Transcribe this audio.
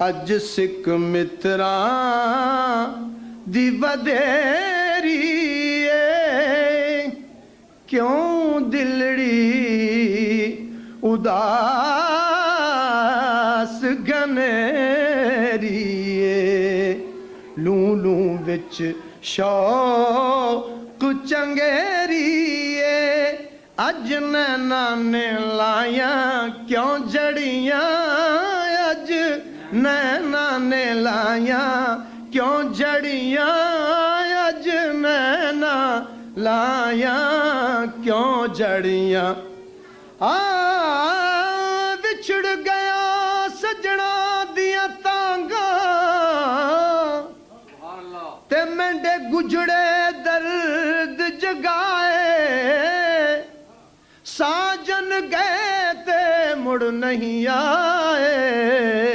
अज सिख मित्रा दी वधेरी क्यों दिलड़ी उदास गनेरी लू लू विच शौक चंगेरी अज नैना ने लाया क्यों जड़ियां अज नैना ने लाया क्यों जड़ियां अज नैना लाया क्यों जड़ियां विछड़ गया सजना दिया तांगा ते मेंढे गुजड़े दर्द जगाए साजन गए ते मुड़ नहीं आए